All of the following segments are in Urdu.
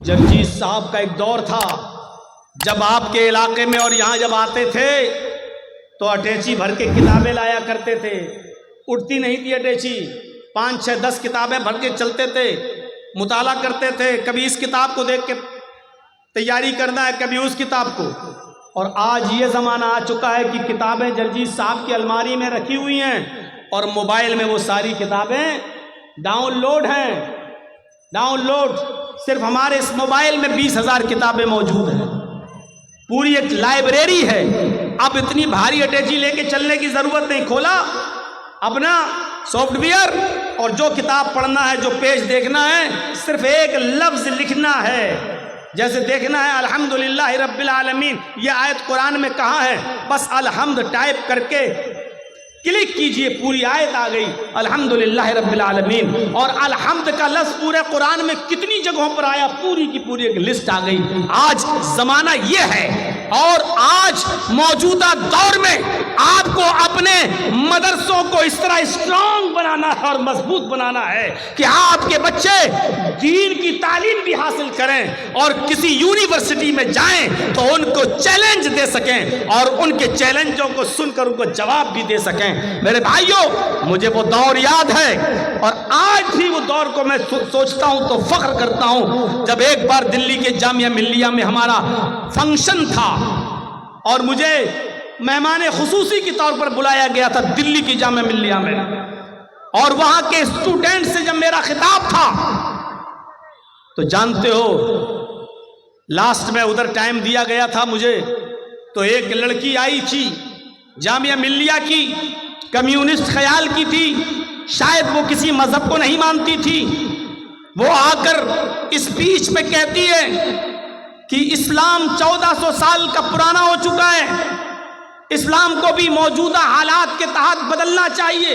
جرجیز صاحب کا ایک دور تھا جب آپ کے علاقے میں اور یہاں جب آتے تھے تو اٹیچی بھر کے کتابیں لایا کرتے تھے. اٹھتی نہیں تھی اٹیچی, 5 6 10 کتابیں بھر کے چلتے تھے, مطالعہ کرتے تھے. کبھی اس کتاب کو دیکھ کے تیاری کرنا ہے, کبھی اس کتاب کو. اور آج یہ زمانہ آ چکا ہے کہ کتابیں جرجیز صاحب کی الماری میں رکھی ہوئی ہیں اور موبائل میں وہ ساری کتابیں ڈاؤن لوڈ ہیں. ڈاؤن لوڈ صرف ہمارے اس موبائل میں 20,000 کتابیں موجود ہیں. پوری ایک لائبریری ہے. اب اتنی بھاری اٹیچی لے کے چلنے کی ضرورت نہیں. کھولا اپنا سافٹ ویئر اور جو کتاب پڑھنا ہے, جو پیج دیکھنا ہے, صرف ایک لفظ لکھنا ہے. جیسے دیکھنا ہے الحمدللہ رب العالمین, یہ آیت قرآن میں کہاں ہے, بس الحمد ٹائپ کر کے کلک کیجئے, پوری آیت آ گئی الحمدللہ رب العالمین. اور الحمد کا لفظ پورے قرآن میں کتنی جگہوں پر آیا, پوری کی پوری ایک لسٹ آ گئی. آج زمانہ یہ ہے اور آج موجودہ دور میں آپ کو اپنے مدرسوں کو اس طرح اسٹرانگ بنانا ہے اور مضبوط بنانا ہے کہ آپ کے بچے دین کی تعلیم بھی حاصل کریں اور کسی یونیورسٹی میں جائیں تو ان کو چیلنج دے سکیں اور ان کے چیلنجوں کو سن کر ان کو جواب بھی دے سکیں. میرے بھائیوں, مجھے وہ دور یاد ہے اور آج بھی وہ دور کو میں سوچتا ہوں تو فخر کرتا ہوں جب ایک بار دلی کے جامعہ ملیہ میں ہمارا فنکشن تھا اور مجھے مہمان خصوصی کے طور پر بلایا گیا تھا دلی کی جامعہ ملیہ میں, اور وہاں کے اسٹوڈنٹ سے جب میرا خطاب تھا تو جانتے ہو لاسٹ میں ادھر ٹائم دیا گیا تھا مجھے, تو ایک لڑکی آئی تھی جامعہ ملیہ کی, کمیونسٹ خیال کی تھی, شاید وہ کسی مذہب کو نہیں مانتی تھی. وہ آ کر اسپیچ میں کہتی ہے کہ اسلام 1400 سال کا پرانا ہو چکا ہے, اسلام کو بھی موجودہ حالات کے تحت بدلنا چاہیے,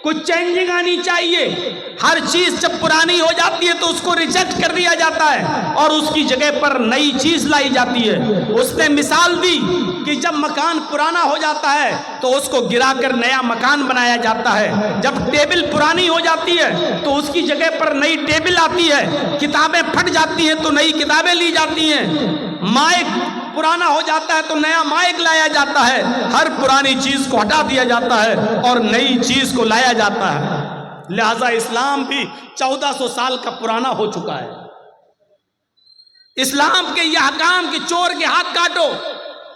کچھ چینجنگ آنی چاہیے. ہر چیز جب پرانی ہو جاتی ہے تو اس کو ریجیکٹ کر دیا جاتا ہے اور اس کی جگہ پر نئی چیز لائی جاتی ہے. اس نے مثال دی کہ جب مکان پرانا ہو جاتا ہے تو اس کو گرا کر نیا مکان بنایا جاتا ہے, جب ٹیبل پرانی ہو جاتی ہے تو اس کی جگہ پر نئی ٹیبل آتی ہے, کتابیں پھٹ جاتی ہیں تو نئی کتابیں لی جاتی ہیں, مائک پرانا ہو جاتا ہے تو نیا مائک لایا جاتا ہے. ہر پرانی چیز کو ہٹا دیا جاتا ہے اور نئی چیز کو لایا جاتا ہے. لہذا اسلام بھی 1400 سال کا پرانا ہو چکا ہے. اسلام کے یہ احکام کہ چور کے ہاتھ کاٹو,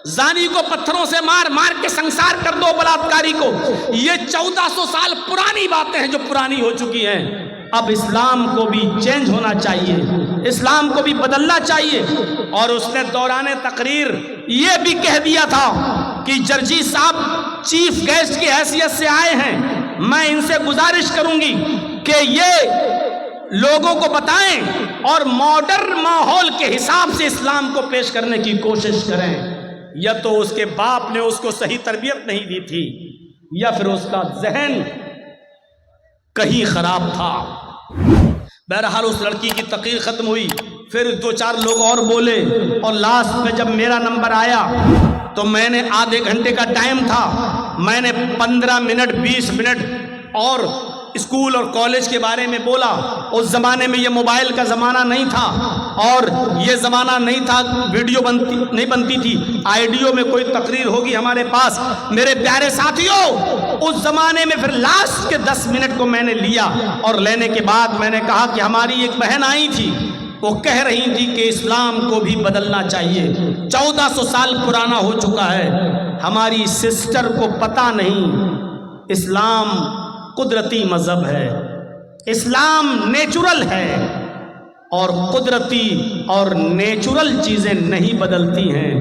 زانی کو پتھروں سے مار مار کے سنسار کر دو, بلاತ್ಕಾری کو, یہ 1400 سال پرانی باتیں ہیں جو پرانی ہو چکی ہیں. اب اسلام کو بھی چینج ہونا چاہیے, اسلام کو بھی بدلنا چاہیے. اور اس نے دوران تقریر یہ بھی کہہ دیا تھا کہ جرجیز صاحب چیف گیسٹ کی حیثیت سے آئے ہیں, میں ان سے گزارش کروں گی کہ یہ لوگوں کو بتائیں اور ماڈرن ماحول کے حساب سے اسلام کو پیش کرنے کی کوشش کریں. یا تو اس کے باپ نے اس کو صحیح تربیت نہیں دی تھی یا پھر اس کا ذہن کہیں خراب تھا. بہرحال اس لڑکی کی تقریر ختم ہوئی, پھر 2-4 لوگ اور بولے اور لاسٹ میں جب میرا نمبر آیا تو میں نے آدھے گھنٹے کا ٹائم تھا, میں نے 15 منٹ 20 منٹ اور اسکول اور کالج کے بارے میں بولا. اس زمانے میں یہ موبائل کا زمانہ نہیں تھا اور یہ زمانہ نہیں تھا ویڈیو نہیں بنتی تھی, آئیڈیو میں کوئی تقریر ہوگی ہمارے پاس. میرے پیارے ساتھیوں, اس زمانے میں پھر لاسٹ کے 10 منٹ کو میں نے لیا اور لینے کے بعد میں نے کہا کہ ہماری ایک بہن آئی تھی, وہ کہہ رہی تھی کہ اسلام کو بھی بدلنا چاہیے, 1400 سال پرانا ہو چکا ہے. ہماری سسٹر کو پتہ نہیں اسلام قدرتی مذہب ہے, اسلام نیچرل ہے اور قدرتی اور نیچرل چیزیں نہیں بدلتی ہیں.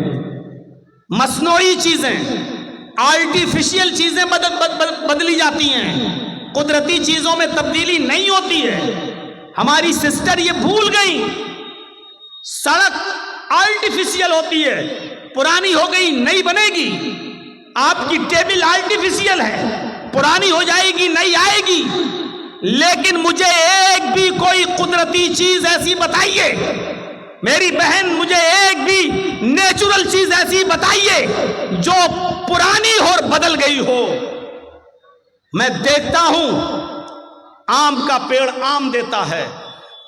مصنوعی چیزیں, آرٹیفیشل چیزیں بدلی جاتی ہیں, قدرتی چیزوں میں تبدیلی نہیں ہوتی ہے. ہماری سسٹر یہ بھول گئی, سڑک آرٹیفیشل ہوتی ہے, پرانی ہو گئی نئی بنے گی. آپ کی ٹیبل آرٹیفیشل ہے, پرانی ہو جائے گی نئی آئے گی. لیکن مجھے ایک بھی کوئی قدرتی چیز ایسی بتائیے, میری بہن مجھے ایک بھی نیچرل چیز ایسی بتائیے جو پرانی اور بدل گئی ہو. میں دیکھتا ہوں آم کا پیڑ آم دیتا ہے,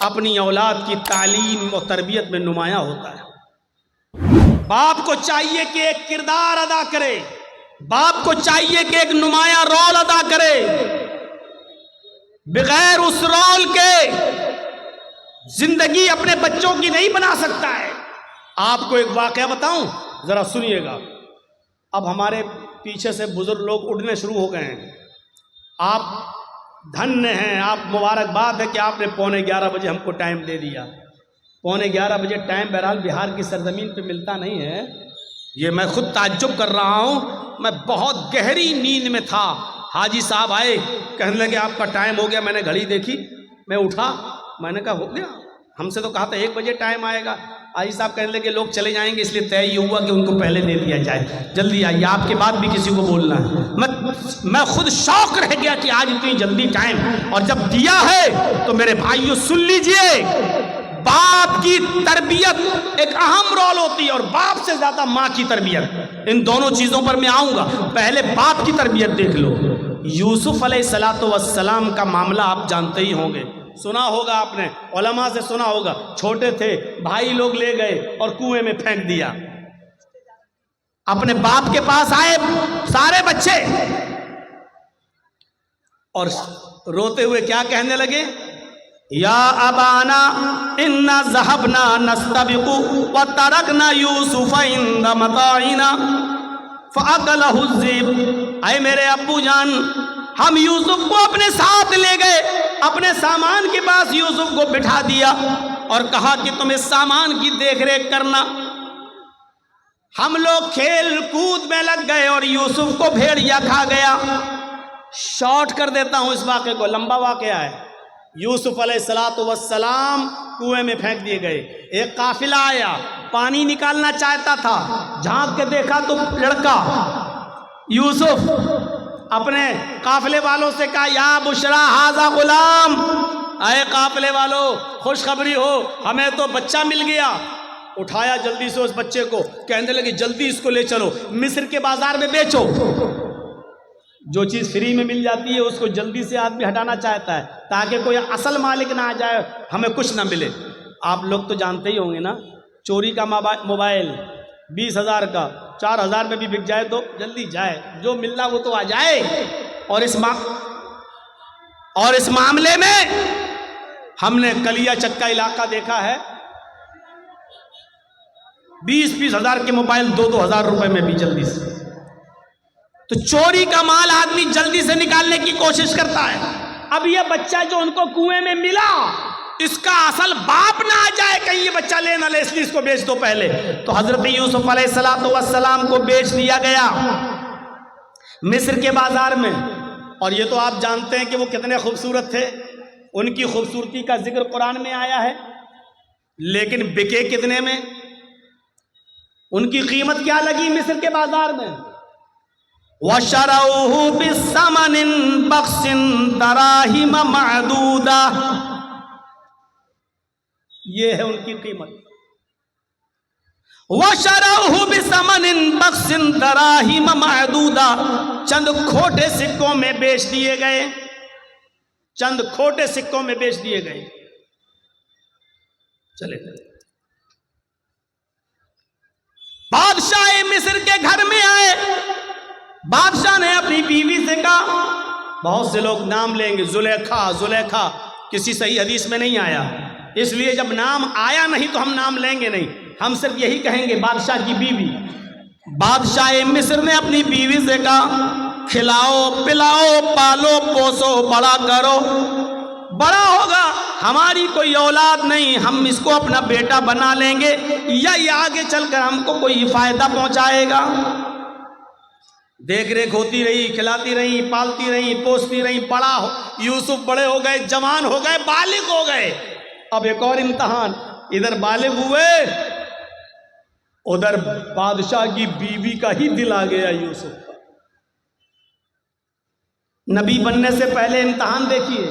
اپنی اولاد کی تعلیم اور تربیت میں نمایاں ہوتا ہے۔ باپ کو چاہیے کہ ایک کردار ادا کرے، باپ کو چاہیے کہ ایک نمایاں رول ادا کرے، بغیر اس رول کے زندگی اپنے بچوں کی نہیں بنا سکتا ہے۔ آپ کو ایک واقعہ بتاؤں، ذرا سنیے گا۔ اب ہمارے پیچھے سے بزرگ لوگ اٹھنے شروع ہو گئے ہیں، آپ دھن ہیں، آپ مبارکباد ہے کہ آپ نے 11:15 بجے ہم کو ٹائم دے دیا۔ 11:15 بجے ٹائم بہرحال بہار کی سرزمین پہ ملتا نہیں ہے، یہ میں خود تعجب کر رہا ہوں۔ میں بہت گہری نیند میں تھا، حاجی صاحب آئے، کہنے لگے آپ کا ٹائم ہو گیا۔ میں نے گھڑی دیکھی، میں اٹھا، میں نے کہا ہو گیا، ہم سے تو کہا تھا 1 بجے ٹائم آئے گا۔ حاجی صاحب کہنے لگے لوگ چلے جائیں گے، اس لیے طے یہ ہوا کہ ان کو پہلے دے دیا جائے، جلدی آئیے، آپ کے بعد بھی کسی کو بولنا ہے۔ میں خود شوق رہ گیا کہ آج اتنی جلدی ٹائم، اور جب دیا ہے تو میرے بھائیو سن لیجئے، باپ کی تربیت ایک اہم رول ہوتی ہے، اور باپ سے زیادہ ماں کی تربیت۔ ان دونوں چیزوں پر میں آؤں گا، پہلے باپ کی تربیت دیکھ لو۔ یوسف علیہ السلام کا معاملہ آپ جانتے ہی ہوں گے، سنا ہوگا آپ نے، علماء سے سنا ہوگا۔ چھوٹے تھے، بھائی لوگ لے گئے اور کنویں میں پھینک دیا۔ اپنے باپ کے پاس آئے سارے بچے، اور روتے ہوئے کیا کہنے لگے؟ یا ابانا انا ذهبنا نستبق وترکنا یوسف عند متاعنا فاکلہ الذئب۔ اے میرے ابو جان، ہم یوسف کو اپنے ساتھ لے گئے، اپنے سامان کے پاس یوسف کو بٹھا دیا اور کہا کہ تم اس سامان کی دیکھ ریکھ کرنا۔ ہم لوگ کھیل کود میں لگ گئے اور یوسف کو بھیڑیا کھا گیا۔ شارٹ کر دیتا ہوں اس واقعے کو، لمبا واقعہ ہے۔ یوسف علیہ السلام کنویں میں پھینک دیے گئے۔ ایک قافلہ آیا، پانی نکالنا چاہتا تھا، جھانک کے دیکھا تو لڑکا یوسف اپنے قافلے والوں سے کہا یا بشرا ھذا غلام، اے قافلے والوں خوشخبری ہو، ہمیں تو بچہ مل گیا۔ اٹھایا جلدی سے اس بچے کو، کہنے لگے جلدی اس کو لے چلو، مصر کے بازار میں بیچو۔ جو چیز فری میں مل جاتی ہے اس کو جلدی سے آدمی ہٹانا چاہتا ہے تاکہ کوئی اصل مالک نہ آ جائے، ہمیں کچھ نہ ملے۔ آپ لوگ تو جانتے ہی ہوں گے نا، چوری کا موبائل 20,000 کا 4,000 میں بھی بک جائے تو جلدی جائے، جو ملنا وہ تو آ جائے۔ اور اس معاملے میں ہم نے کلیا چکا علاقہ دیکھا ہے، 20-20 ہزار کے موبائل 2-2 ہزار روپے میں بھی جلدی سے۔ تو چوری کا مال آدمی جلدی سے نکالنے کی کوشش کرتا ہے۔ اب یہ بچہ جو ان کو کنویں میں ملا، اس کا اصل باپ نہ آ جائے کہیں یہ بچہ لے نہ لے، اس لیے اس کو بیچ دو پہلے۔ تو حضرت یوسف علیہ السلام کو بیچ دیا گیا مصر کے بازار میں۔ اور یہ تو آپ جانتے ہیں کہ وہ کتنے خوبصورت تھے، ان کی خوبصورتی کا ذکر قرآن میں آیا ہے، لیکن بکے کتنے میں؟ ان کی قیمت کیا لگی مصر کے بازار میں؟ وَشَرَوْهُ بِثَمَنٍ بَخْسٍ دَرَاهِمَ مَعْدُودَةٍ، یہ ہے ان کی قیمت۔ وَشَرَوْهُ بِثَمَنٍ بَخْسٍ دَرَاهِمَ مَعْدُودَةٍ، چند کھوٹے سکوں میں بیچ دیے گئے، چند کھوٹے سکوں میں بیچ دیے گئے۔ چلے بادشاہ مصر کے گھر میں آئے، بادشاہ نے اپنی بیوی سے کہا، بہت سے لوگ نام لیں گے، زلیخا کسی صحیح حدیث میں نہیں آیا، اس لیے جب نام آیا نہیں تو ہم نام لیں گے نہیں، ہم صرف یہی کہیں گے بادشاہ کی بیوی۔ بادشاہ مصر نے اپنی بیوی سے کہا، کھلاؤ پلاؤ پالو پوسو بڑا کرو، بڑا ہوگا ہماری کوئی اولاد نہیں، ہم اس کو اپنا بیٹا بنا لیں گے، یا یہ آگے چل کر ہم کو کوئی فائدہ پہنچائے گا۔ دیکھ ریکھ ہوتی رہی، کھلاتی رہی، پالتی رہی، پوستی رہی، بڑا یوسف بڑے ہو گئے، جوان ہو گئے، بالغ ہو گئے۔ اب ایک اور امتحان، ادھر بالغ ہوئے، ادھر بادشاہ کی بیوی کا ہی دل آ گیا یوسف کا۔ نبی بننے سے پہلے امتحان دیکھیے،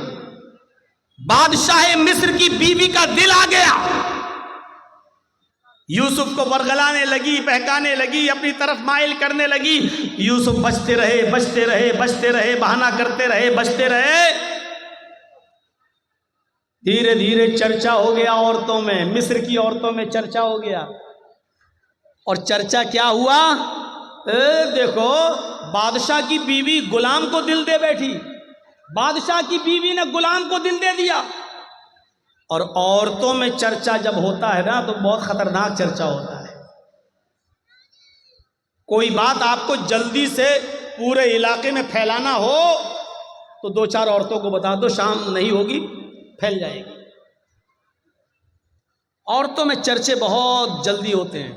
بادشاہ مصر کی بیوی کا دل آ گیا، یوسف کو ورغلانے لگی، بہکانے لگی، اپنی طرف مائل کرنے لگی۔ یوسف بچتے رہے، بہانہ کرتے رہے، بچتے رہے۔ دھیرے دھیرے چرچا ہو گیا عورتوں میں، مصر کی عورتوں میں چرچا ہو گیا۔ اور چرچا کیا ہوا؟ دیکھو بادشاہ کی بیوی غلام کو دل دے بیٹھی، بادشاہ کی بیوی نے غلام کو دل دے دیا۔ اور عورتوں میں چرچا جب ہوتا ہے نا تو بہت خطرناک چرچا ہوتا ہے۔ کوئی بات آپ کو جلدی سے پورے علاقے میں پھیلانا ہو تو دو چار عورتوں کو بتا دو، شام نہیں ہوگی پھیل جائے گی۔ عورتوں میں چرچے بہت جلدی ہوتے ہیں۔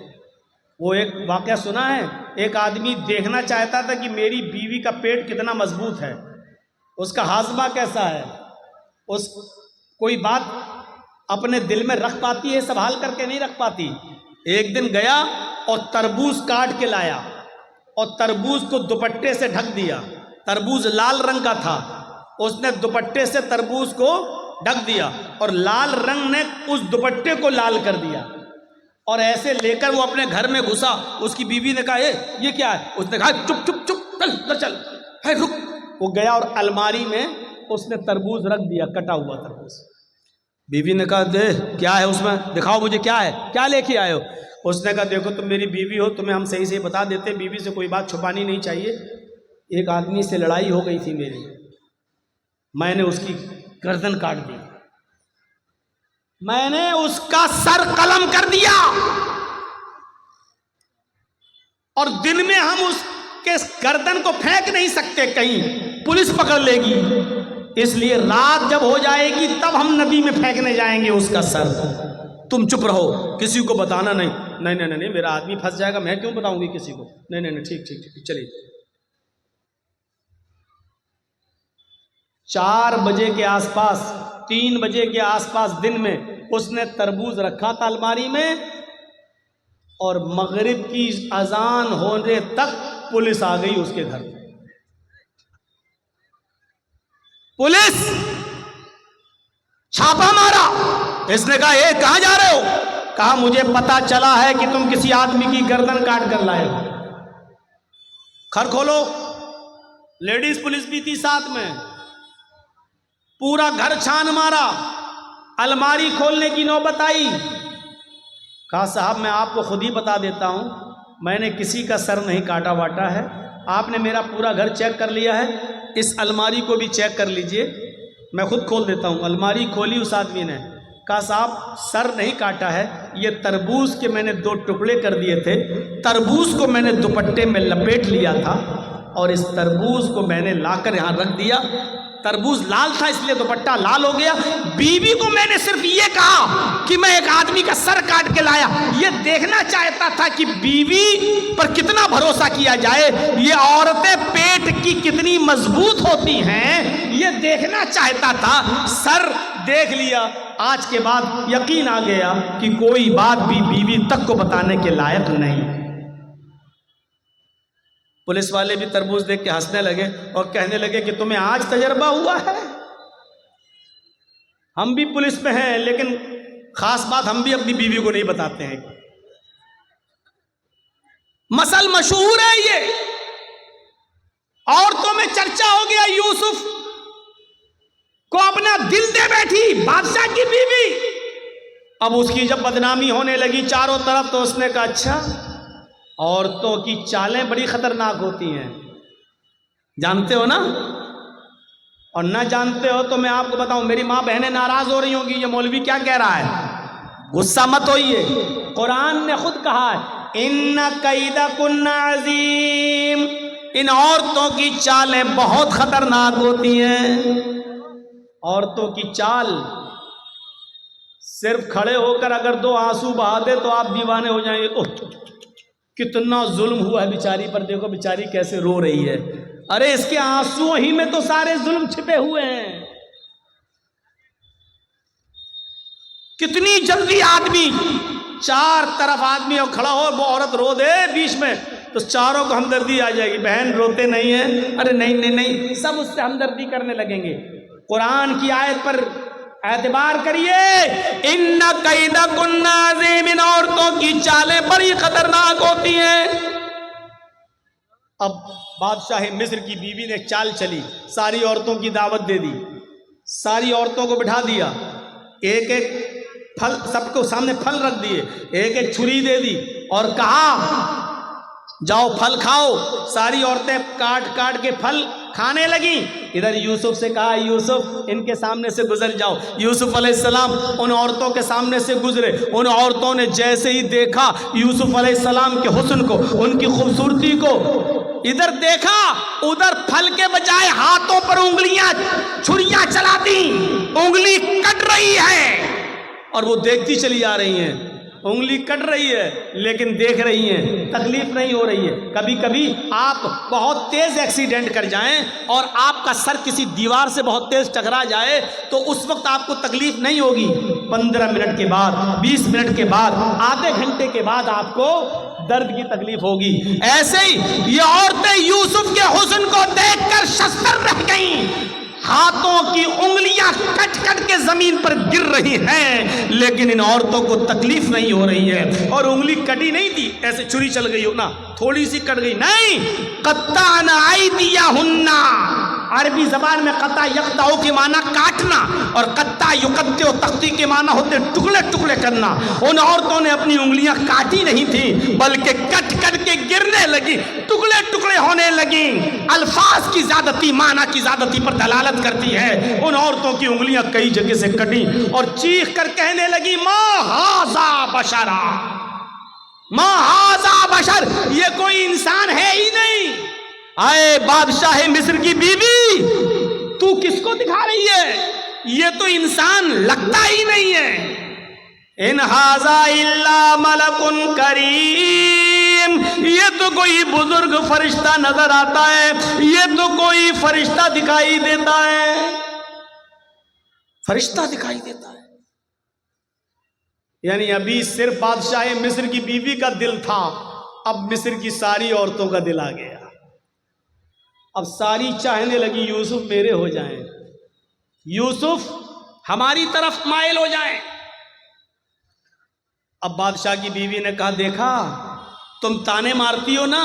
وہ ایک واقعہ سنا ہے، ایک آدمی دیکھنا چاہتا تھا کہ میری بیوی کا پیٹ کتنا مضبوط ہے، اس کا ہاضمہ کیسا ہے، اس کوئی بات اپنے دل میں رکھ پاتی ہے، سنبھال کر کے نہیں رکھ پاتی۔ ایک دن گیا اور تربوز کاٹ کے لایا اور تربوز کو دوپٹے سے ڈھک دیا۔ تربوز لال رنگ کا تھا، اس نے دوپٹے سے تربوز کو ڈھک دیا اور لال رنگ نے اس دوپٹے کو لال کر دیا، اور ایسے لے کر وہ اپنے گھر میں گھسا۔ اس کی بیوی نے کہا یہ کیا ہے؟ اس نے کہا چپ چپ چپ چل چل رک۔ وہ گیا اور الماری میں اس نے تربوز رکھ دیا، کٹا ہوا تربوز۔ بیوی نے کہا دے کیا ہے اس میں، دکھاؤ مجھے کیا ہے، کیا لے کے آئے ہو؟ اس نے کہا دیکھو تم میری بیوی ہو، تمہیں ہم صحیح سے بتا دیتے، بیوی سے کوئی بات چھپانی نہیں چاہیے۔ ایک آدمی سے لڑائی ہو گئی تھی میری، میں نے اس کی گردن کاٹ دی، میں نے اس کا سر قلم کر دیا، اور دن میں ہم اس کے گردن کو پھینک نہیں سکتے، کہیں پولیس پکڑ لے گی، اس لیے رات جب ہو جائے گی تب ہم ندی میں پھینکنے جائیں گے اس کا سر۔ تم چپ رہو، کسی کو بتانا نہیں۔ نہیں میرا آدمی پھنس جائے گا، میں کیوں بتاؤں گی کسی کو؟ نہیں ٹھیک چلیے۔ 4 بجے کے آس پاس، 3 بجے کے آس پاس دن میں اس نے تربوز رکھا تھا الماری میں، اور مغرب کی اذان ہونے تک پولیس آ گئی اس کے گھر میں۔ پولیس چھاپا مارا، اس نے کہا کہاں جا رہے ہو؟ کہا مجھے پتا چلا ہے کہ تم کسی آدمی کی گردن کاٹ کر لائے ہو۔ گھر کھولو، لیڈیز پولیس بھی تھی ساتھ میں، پورا گھر چھان مارا، الماری کھولنے کی نوبت آئی۔ کہا صاحب میں آپ کو خود ہی بتا دیتا ہوں، میں نے کسی کا سر نہیں کاٹا واٹا ہے، آپ نے میرا پورا گھر چیک کر لیا ہے، اس الماری کو بھی چیک کر لیجئے، میں خود کھول دیتا ہوں۔ الماری کھولی اس آدمی نے، کہا صاحب سر نہیں کاٹا ہے، یہ تربوز کے میں نے 2 ٹکڑے کر دیے تھے، تربوز کو میں نے دوپٹے میں لپیٹ لیا تھا، اور اس تربوز کو میں نے لا کر یہاں رکھ دیا، تربوز لال تھا اس لیے دوپٹہ لال ہو گیا۔ بیوی کو میں نے صرف یہ کہا کہ میں ایک آدمی کا سر کاٹ کے لایا، یہ دیکھنا چاہتا تھا کہ بیوی پر کتنا بھروسہ کیا جائے، یہ عورتیں پیٹ کی کتنی مضبوط ہوتی ہیں، یہ دیکھنا چاہتا تھا۔ سر دیکھ لیا، آج کے بعد یقین آ گیا کہ کوئی بات بھی بیوی تک کو بتانے کے لائق نہیں۔ پولیس والے بھی تربوز دیکھ کے ہنسنے لگے اور کہنے لگے کہ تمہیں آج تجربہ ہوا ہے؟ ہم بھی پولیس میں ہیں، لیکن خاص بات ہم بھی اپنی بیوی کو نہیں بتاتے ہیں۔ مسل مشہور ہے یہ، عورتوں میں چرچا ہو گیا، یوسف کو اپنا دل دے بیٹھی بادشاہ کی بیوی۔ اب اس کی جب بدنامی ہونے لگی چاروں طرف تو اس نے کہا اچھا، عورتوں کی چالیں بڑی خطرناک ہوتی ہیں، جانتے ہو نا؟ اور نہ جانتے ہو تو میں آپ کو بتاؤں، میری ماں بہنیں ناراض ہو رہی ہوں گی، یہ مولوی کیا کہہ رہا ہے، غصہ مت ہوئیے، قرآن نے خود کہا ہے ان کیدکن عظیم، ان عورتوں کی چالیں بہت خطرناک ہوتی ہیں۔ عورتوں کی چال، صرف کھڑے ہو کر اگر 2 آنسو بہا دے تو آپ دیوانے ہو جائیں گے، اوہ کتنا ظلم ہوا ہے بیچاری پر، دیکھو بیچاری کیسے رو رہی ہے، ارے اس کے آنسو ہی میں تو سارے ظلم چھپے ہوئے ہیں۔ کتنی جلدی آدمی، 4 طرف آدمی اور کھڑا ہو، وہ عورت رو دے بیچ میں تو چاروں کو ہمدردی آ جائے گی، بہن روتے نہیں ہیں، ارے نہیں، سب اس سے ہمدردی کرنے لگیں گے۔ قرآن کی آیت پر اعتبار کریے، ان کیدکن عظیم، ان عورتوں کی چالیں بڑی خطرناک ہوتی ہیں۔ اب بادشاہ مصر کی بیوی نے چال چلی، ساری عورتوں کی دعوت دے دی، ساری عورتوں کو بٹھا دیا، ایک ایک پھل سب کو سامنے پھل رکھ دیے، ایک ایک چھری دے دی اور کہا جاؤ پھل کھاؤ۔ ساری عورتیں کاٹ کاٹ کے پھل کھانے لگیں۔ ادھر یوسف سے کہا یوسف ان کے سامنے سے گزر جاؤ۔ یوسف علیہ السلام ان عورتوں کے سامنے سے گزرے۔ ان عورتوں نے جیسے ہی دیکھا یوسف علیہ السلام کے حسن کو، ان کی خوبصورتی کو، ادھر دیکھا ادھر پھل کے بجائے ہاتھوں پر انگلیاں چھریاں چلا دیں، انگلی کٹ رہی ہے اور وہ دیکھتی چلی آ رہی ہیں۔ انگلی کٹ رہی ہے لیکن دیکھ رہی ہیں، تکلیف نہیں ہو رہی ہے۔ کبھی کبھی آپ بہت تیز ایکسیڈنٹ کر جائیں اور آپ کا سر کسی دیوار سے بہت تیز ٹکرا جائے تو اس وقت آپ کو تکلیف نہیں ہوگی، 15 منٹ کے بعد، 20 منٹ کے بعد، آدھے گھنٹے کے بعد آپ کو درد کی تکلیف ہوگی۔ ایسے ہی یہ عورتیں یوسف کے حسن کو دیکھ کر شستر رہ گئیں، ہاتھوں کی انگلیاں کٹ کٹ کے زمین پر گر رہی ہیں، لیکن ان عورتوں کو تکلیف نہیں ہو رہی ہے۔ اور انگلی کٹی نہیں تھی ایسے چھری چل گئی ہو نا، تھوڑی سی کٹ گئی، نہیں، قطعنا ایدیہن، عربی زبان میں قطع یقطع کے معنی کاٹنا اور قطع یقطع تختی کے معنی ہوتے ٹکڑے ٹکڑے کرنا۔ ان عورتوں نے اپنی انگلیاں کاٹی نہیں تھیں بلکہ کٹ کٹ کے گرنے لگی، ٹکڑے ٹکڑے ہونے لگیں۔ الفاظ کی زیادتی معنی کی زیادتی پر دلالت کرتی ہے۔ ان عورتوں کی انگلیاں کئی جگہ سے کٹی اور چیخ کر کہنے لگی ما ھذا بشرا، ما ھذا بشر، یہ کوئی انسان ہے ہی نہیں۔ آئے بادشاہ مصر کی بیوی، تو کس کو دکھا رہی ہے؟ یہ تو انسان لگتا ہی نہیں ہے۔ ان ھذا الا ملک کریم، یہ تو کوئی بزرگ فرشتہ نظر آتا ہے، یہ تو کوئی فرشتہ دکھائی دیتا ہے، فرشتہ دکھائی دیتا ہے۔ یعنی ابھی صرف بادشاہ مصر کی بیوی کا دل تھا، اب مصر کی ساری عورتوں کا دل آ گیا۔ اب ساری چاہنے لگی یوسف میرے ہو جائیں، یوسف ہماری طرف مائل ہو جائیں۔ اب بادشاہ کی بیوی نے کہا دیکھا تم تانے مارتی ہو نا،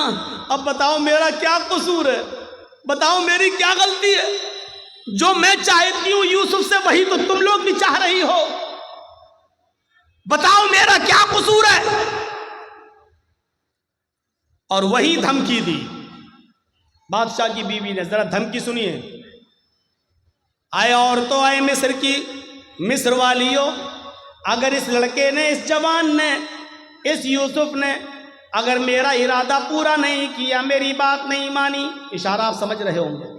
اب بتاؤ میرا کیا قصور ہے، بتاؤ میری کیا غلطی ہے؟ جو میں چاہتی ہوں یوسف سے وہی تو تم لوگ بھی چاہ رہی ہو، بتاؤ میرا کیا قصور ہے؟ اور وہی دھمکی دی بادشاہ کی بیوی نے۔ ذرا دھمکی سنیے۔ آئے عورتوں، آئے مصر کی، مصر والیوں، اگر اس لڑکے نے، اس جوان نے، اس یوسف نے اگر میرا ارادہ پورا نہیں کیا، میری بات نہیں مانی، اشارہ آپ سمجھ رہے ہوں گے،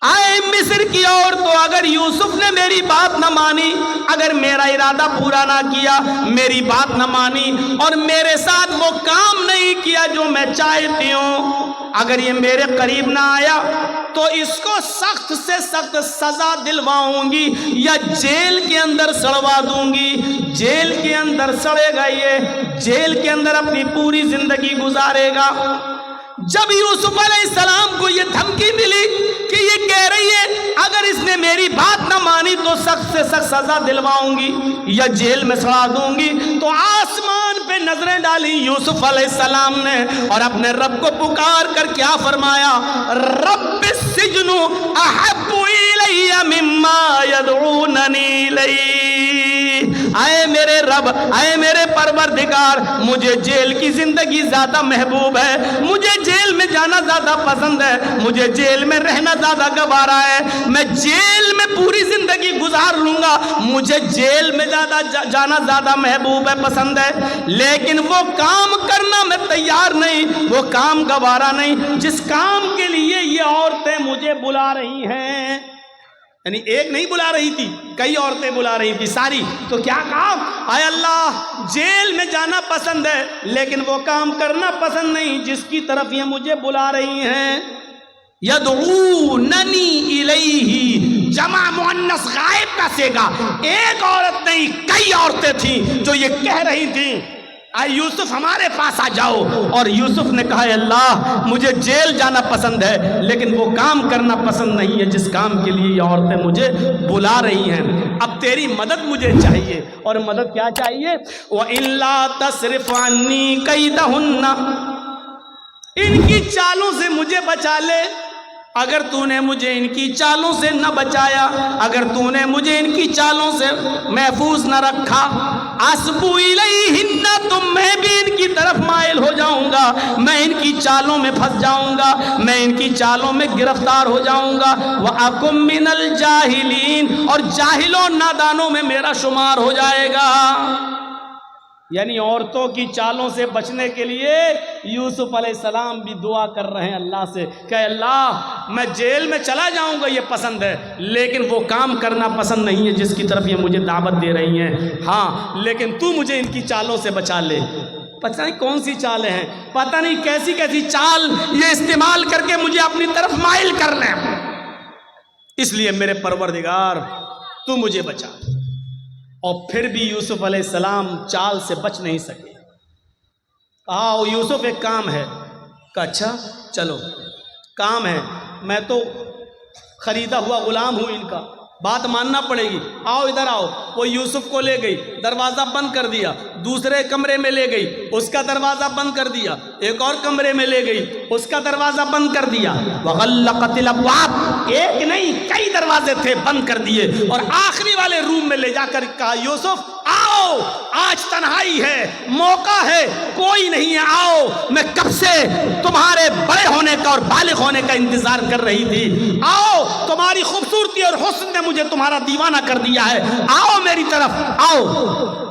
آئے مصر کی عورتوں، اگر یوسف نے میری بات نہ مانی، اگر میرا ارادہ پورا نہ کیا، میری بات نہ مانی اور میرے ساتھ وہ کام نہیں کیا جو میں چاہتی ہوں، اگر یہ میرے قریب نہ آیا تو اس کو سخت سے سخت سزا دلواؤں گی یا جیل کے اندر سڑوا دوں گی۔ جیل کے اندر سڑے گا، یہ جیل کے اندر اپنی پوری زندگی گزارے گا۔ جب یوسف علیہ السلام کو یہ دھمکی ملی کہ یہ کہہ رہی ہے اگر اس نے میری بات نہ مانی تو سخت سے سخت سزا دلواؤں گی یا جیل میں سڑا دوں گی، تو آسمان پہ نظریں ڈالی یوسف علیہ السلام نے اور اپنے رب کو پکار کر کیا فرمایا؟ رب السجن احب الی مما یدعوننی الیہ، اے میرے رب، اے میرے پروردگار، مجھے جیل کی زندگی زیادہ محبوب ہے، مجھے جیل میں جانا زیادہ پسند ہے، مجھے جیل میں رہنا زیادہ گوارا ہے، میں جیل میں پوری زندگی گزار لوں گا، مجھے جیل میں جانا زیادہ محبوب ہے، پسند ہے، لیکن وہ کام کرنا میں تیار نہیں، وہ کام گوارا نہیں جس کام کے لیے یہ عورتیں مجھے بلا رہی ہیں۔ یعنی ایک نہیں بلا رہی تھی، کئی عورتیں بلا رہی تھی ساری۔ تو کیا کہا؟ اے اللہ، جیل میں جانا پسند ہے لیکن وہ کام کرنا پسند نہیں جس کی طرف یہ مجھے بلا رہی ہیں۔ یدعوننی الیہ، جمع مؤنث غائب کا صیغہ، ایک عورت نہیں کئی عورتیں تھیں جو یہ کہہ رہی تھیں اے یوسف ہمارے پاس آ جاؤ، اور یوسف نے کہا اے اللہ مجھے جیل جانا پسند ہے لیکن وہ کام کرنا پسند نہیں ہے جس کام کے لیے یہ عورتیں مجھے بلا رہی ہیں، اب تیری مدد مجھے چاہیے۔ اور مدد کیا چاہیے؟ وَإِلَّا تَصْرِفْ عَنِّي كَيْدَهُنَّ، ان کی چالوں سے مجھے بچا لے، اگر تو نے مجھے ان کی چالوں سے نہ بچایا، اگر تو نے مجھے ان کی چالوں سے محفوظ نہ رکھا، اسبو الیہن، تو میں بھی ان کی طرف مائل ہو جاؤں گا، میں ان کی چالوں میں پھنس جاؤں گا، میں ان کی چالوں میں گرفتار ہو جاؤں گا، وَأَكُن مِّنَ الْجَاهِلِينَ، اور جاہلوں نادانوں میں میرا شمار ہو جائے گا۔ یعنی عورتوں کی چالوں سے بچنے کے لیے یوسف علیہ السلام بھی دعا کر رہے ہیں اللہ سے کہ اللہ میں جیل میں چلا جاؤں گا یہ پسند ہے، لیکن وہ کام کرنا پسند نہیں ہے جس کی طرف یہ مجھے دعوت دے رہی ہیں، ہاں لیکن تو مجھے ان کی چالوں سے بچا لے۔ پتہ نہیں کون سی چالیں ہیں، پتہ نہیں کیسی کیسی چال یہ استعمال کر کے مجھے اپنی طرف مائل کر لیں، اس لیے میرے پروردگار تو مجھے بچا۔ اور پھر بھی یوسف علیہ السلام چال سے بچ نہیں سکے۔ آؤ یوسف ایک کام ہے، کہ اچھا چلو کام ہے، میں تو خریدا ہوا غلام ہوں ان کا، بات ماننا پڑے گی، آؤ ادھر آؤ۔ وہ یوسف کو لے گئی، دروازہ بند کر دیا، دوسرے کمرے میں لے گئی، اس کا دروازہ بند کر دیا، ایک اور کمرے میں لے گئی، اس کا دروازہ بند کر دیا، وغلقت الابواب، ایک نہیں کئی دروازے تھے بند کر دیے، اور آخری والے روم میں لے جا کر کہا یوسف آؤ آج تنہائی ہے، موقع ہے، کوئی نہیں ہے، آؤ، میں کب سے تمہارے بڑے ہونے کا اور بالغ ہونے کا انتظار کر رہی تھی، آؤ، تمہاری خوبصورتی اور حسن نے مجھے تمہارا دیوانہ کر دیا ہے، آؤ میری طرف آؤ۔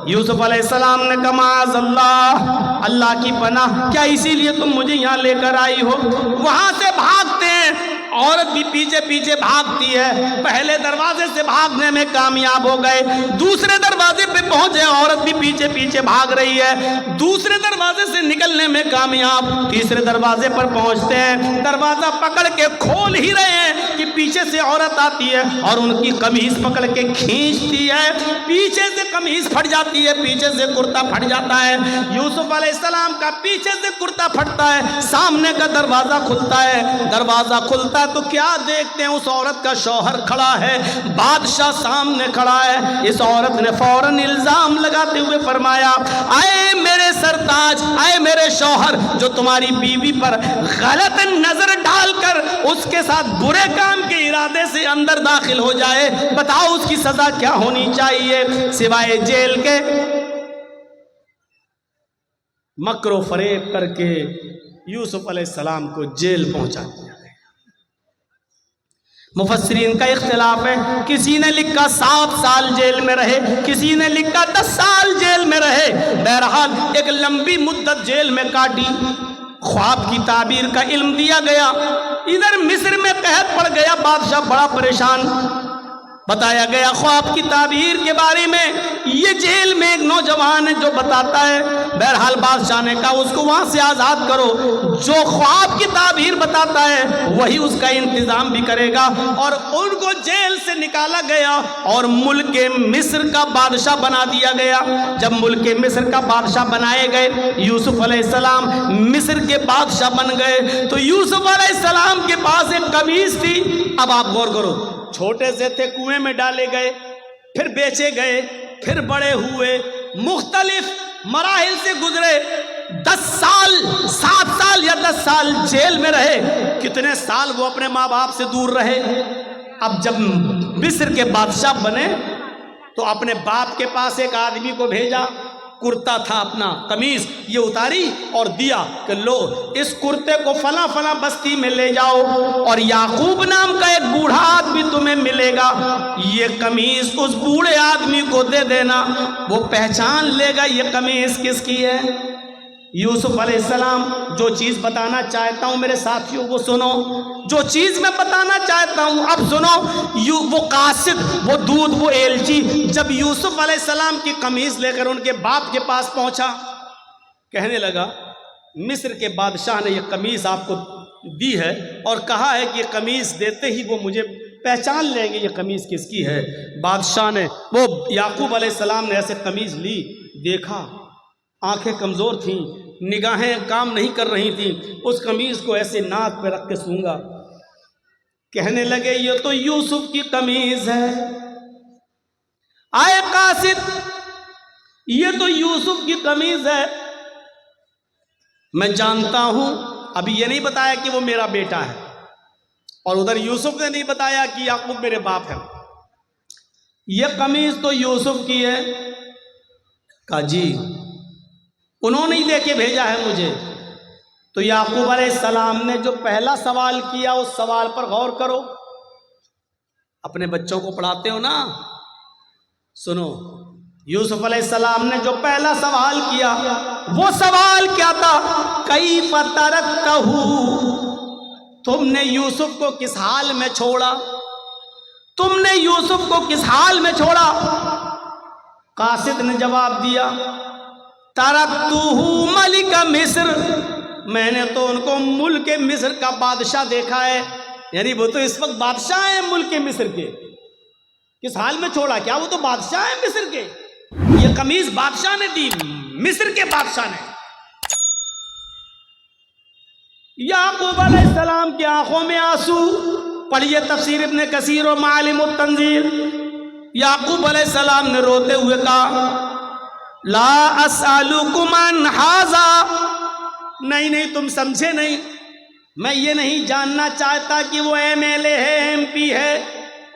یوسف علیہ السلام نے کہا معاذ اللہ، اللہ کی پناہ، کیا اسی لیے تم مجھے یہاں لے کر آئی ہو؟ وہاں سے بھاگتے ہیں، عورت بھی پیچھے پیچھے بھاگتی ہے، پہلے دروازے سے بھاگنے میں کامیاب ہو گئے، دوسرے دروازے پہ پہنچے، عورت بھی پیچھے پیچھے بھاگ رہی ہے، دوسرے دروازے سے نکلنے میں کامیاب، تیسرے دروازے پر پہنچتے ہیں، دروازہ پکڑ کے کھول ہی رہے ہیں کہ پیچھے سے عورت آتی ہے اور ان کی قمیص پکڑ کے کھینچتی ہے، پیچھے سے قمیص پھٹ جاتی ہے، پیچھے سے کرتا پھٹ جاتا ہے، یوسف علیہ السلام کا پیچھے سے کرتا پھٹتا ہے، سامنے کا دروازہ کھلتا ہے، دروازہ کھلتا ہے تو کیا دیکھتے ہیں، اس عورت کا شوہر کھڑا ہے، بادشاہ سامنے کھڑا ہے۔ اس عورت نے فوراً الزام لگاتے ہوئے فرمایا اے میرے سرتاج، اے میرے شوہر، جو تمہاری بیوی پر غلط نظر ڈال کر اس کے ساتھ برے کام کے ارادے سے اندر داخل ہو جائے، بتاؤ اس کی سزا کیا ہونی چاہیے سوائے جیل کے؟ مکر و فریب کر کے یوسف علیہ السلام کو جیل پہنچا دیا۔ مفسرین کا اختلاف ہے، کسی نے لکھا 7 سال جیل میں رہے، کسی نے لکھا 10 سال جیل میں رہے، بہرحال ایک لمبی مدت جیل میں کاٹی، خواب کی تعبیر کا علم دیا گیا، ادھر مصر میں قحط پڑ گیا، بادشاہ بڑا پریشان، بتایا گیا خواب کی تعبیر کے بارے میں، یہ جیل میں ایک نوجوان ہے جو بتاتا ہے، بہرحال بادشاہ نے کہا اس کو وہاں سے آزاد کرو، جو خواب کی تعبیر بتاتا ہے وہی اس کا انتظام بھی کرے گا، اور ان کو جیل سے نکالا گیا اور ملک مصر کا بادشاہ بنا دیا گیا۔ جب ملک مصر کا بادشاہ بنائے گئے، یوسف علیہ السلام مصر کے بادشاہ بن گئے، تو یوسف علیہ السلام کے پاس ایک قمیص تھی، اب آپ غور کرو، چھوٹے سے تھے کنویں میں ڈالے گئے، پھر بیچے گئے، پھر بڑے ہوئے، مختلف مراحل سے گزرے، 10 سال 7 سال یا 10 سال جیل میں رہے، کتنے سال وہ اپنے ماں باپ سے دور رہے۔ اب جب مصر کے بادشاہ بنے تو اپنے باپ کے پاس ایک آدمی کو بھیجا، کرتا تھا اپنا قمیص یہ اتاری اور دیا کہ لو اس کرتے کو فلاں فلاں بستی میں لے جاؤ، اور یعقوب نام کا ایک بوڑھا آدمی تمہیں ملے گا، یہ قمیص اس بوڑھے آدمی کو دے دینا، وہ پہچان لے گا یہ قمیص کس کی ہے۔ یوسف علیہ السلام جو چیز بتانا چاہتا ہوں میرے ساتھیوں وہ سنو، جو چیز میں بتانا چاہتا ہوں اب سنو، وہ قاصد، وہ دودھ، وہ ایلچی جب یوسف علیہ السلام کی قمیص لے کر ان کے باپ کے پاس پہنچا، کہنے لگا مصر کے بادشاہ نے یہ قمیص آپ کو دی ہے اور کہا ہے کہ یہ قمیص دیتے ہی وہ مجھے پہچان لیں گے یہ قمیص کس کی ہے۔ بادشاہ نے، وہ یعقوب علیہ السلام نے ایسے قمیص لی، دیکھا، آنکھیں کمزور تھیں، نگاہیں کام نہیں کر رہی تھیں، اس قمیص کو ایسے ناک پہ رکھ کے سونگا، کہنے لگے یہ تو یوسف کی قمیص ہے، آئے قاصد یہ تو یوسف کی قمیص ہے، میں جانتا ہوں، ابھی یہ نہیں بتایا کہ وہ میرا بیٹا ہے، اور ادھر یوسف نے نہیں بتایا کہ یعقوب میرے باپ ہیں. یہ قمیض تو یوسف کی ہے. کہا جی انہوں نے ہی لے کے بھیجا ہے مجھے. تو یعقوب علیہ السلام نے جو پہلا سوال کیا اس سوال پر غور کرو. اپنے بچوں کو پڑھاتے ہو نا, سنو. یوسف علیہ السلام نے جو پہلا سوال کیا وہ سوال کیا تھا؟ کیف ترکتہ, تم نے یوسف کو کس حال میں چھوڑا؟ تم نے یوسف کو کس حال میں چھوڑا؟ قاصد نے جواب دیا ترکتہ ملک مصر, میں نے تو ان کو ملک مصر کا بادشاہ دیکھا ہے. یعنی وہ تو اس وقت بادشاہ ہیں ملک مصر کے. کس حال میں چھوڑا؟ کیا وہ تو بادشاہ ہیں مصر کے. یہ قمیض بادشاہ نے دی, مصر کے بادشاہ نے. یعقوب علیہ السلام کی آنکھوں میں آنسو. پڑھیے تفسیر ابن کثیر و معالم التنزیل. یعقوب علیہ السلام نے روتے ہوئے کہا لا اسألکم عن ھذا, نہیں تم سمجھے نہیں, میں یہ نہیں جاننا چاہتا کہ وہ ایم ایل اے ہے, ایم پی ہے,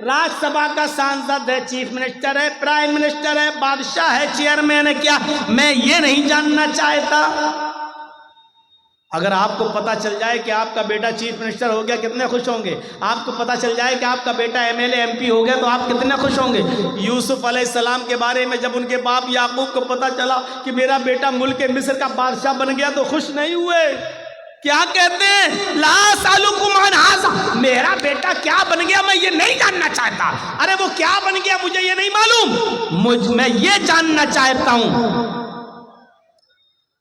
راج سبھا کا سانسد ہے, چیف منسٹر ہے, پرائم منسٹر ہے, بادشاہ ہے, چیئرمین ہے, کیا میں یہ نہیں جاننا چاہتا؟ اگر آپ کو پتا چل جائے کہ آپ کا بیٹا چیف منسٹر ہو گیا کتنے خوش ہوں گے؟ آپ کو پتا چل جائے کہ آپ کا بیٹا M L A M P ہو گیا تو آپ کتنے خوش ہوں گے؟ یوسف علیہ السلام کے بارے میں جب ان کے باپ یعقوب کو پتا چلا کہ میرا بیٹا ملک مصر کا بادشاہ بن گیا تو خوش نہیں ہوئے. کیا کہتے ہیں؟ لا اسألکم عن ھذا, میرا بیٹا کیا بن گیا میں یہ نہیں جاننا چاہتا. ارے وہ کیا بن گیا مجھے یہ نہیں معلوم, میں یہ جاننا چاہتا ہوں.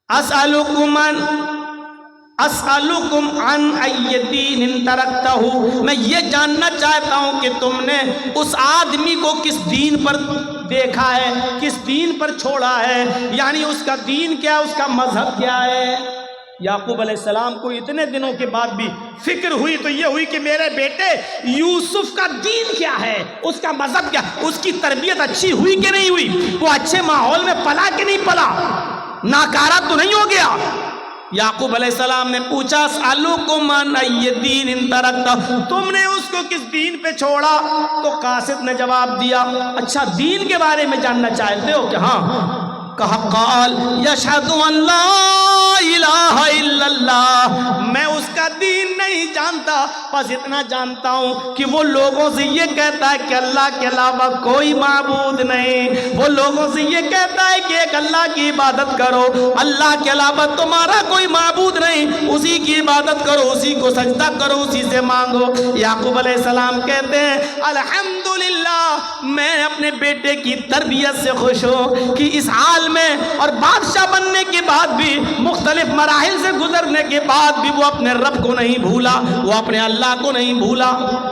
اسألکم عن ای دین ترکتہ, میں یہ جاننا چاہتا ہوں کہ تم نے اس آدمی کو کس دین پر دیکھا ہے, کس دین پر چھوڑا ہے, یعنی اس کا دین کیا ہے, اس کا مذہب کیا ہے. یعقوب علیہ السلام کو اتنے دنوں کے بعد بھی فکر ہوئی تو یہ ہوئی کہ میرے بیٹے یوسف کا دین کیا ہے, اس کا مذہب کیا, اس کی تربیت اچھی ہوئی کہ نہیں ہوئی, وہ اچھے ماحول میں پلا کہ نہیں پلا, ناکارہ تو نہیں ہو گیا. یعقوب علیہ السلام نے پوچھا اسألکم عن ای دین ترکتہ, تم نے اس کو کس دین پہ چھوڑا؟ تو قاصد نے جواب دیا اچھا دین کے بارے میں جاننا چاہتے ہو کہ ہاں. کہا قال یشہد ان لا الہ الا اللہ, میں اس کا دین نہیں جانتا, بس اتنا جانتا ہوں کہ وہ لوگوں سے یہ کہتا ہے کہ اللہ کے علاوہ کوئی معبود نہیں, وہ لوگوں سے یہ کہتا ہے کہ ایک اللہ کی عبادت کرو, اللہ کے علاوہ تمہارا کوئی معبود نہیں, اسی کی عبادت کرو, اسی کو سجدہ کرو, اسی سے مانگو. یعقوب علیہ السلام کہتے ہیں الحمدللہ, میں اپنے بیٹے کی تربیت سے خوش ہوں کہ اس حال میں اور بادشاہ بننے کے بعد بھی, مختلف مراحل سے گزرنے کے بعد بھی وہ اپنے رب کو نہیں بھولا, وہ اپنے اللہ کو نہیں بھولا.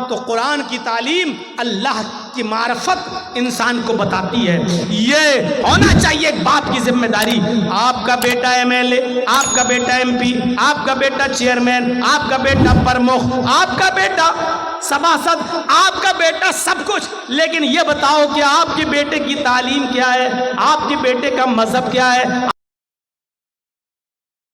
تو قرآن کی تعلیم اللہ کی معرفت انسان کو بتاتی ہے. یہ ہونا چاہیے ایک باپ کی ذمہ داری. آپ کا بیٹا ایم ایل اے, آپ کا بیٹا ایم پی, آپ کا بیٹا چیئرمین, آپ کا بیٹا پرمکھ, آپ کا بیٹا سباسد, آپ کا بیٹا سب کچھ, لیکن یہ بتاؤ کہ آپ کے بیٹے کی تعلیم کیا ہے, آپ کے بیٹے کا مذہب کیا ہے.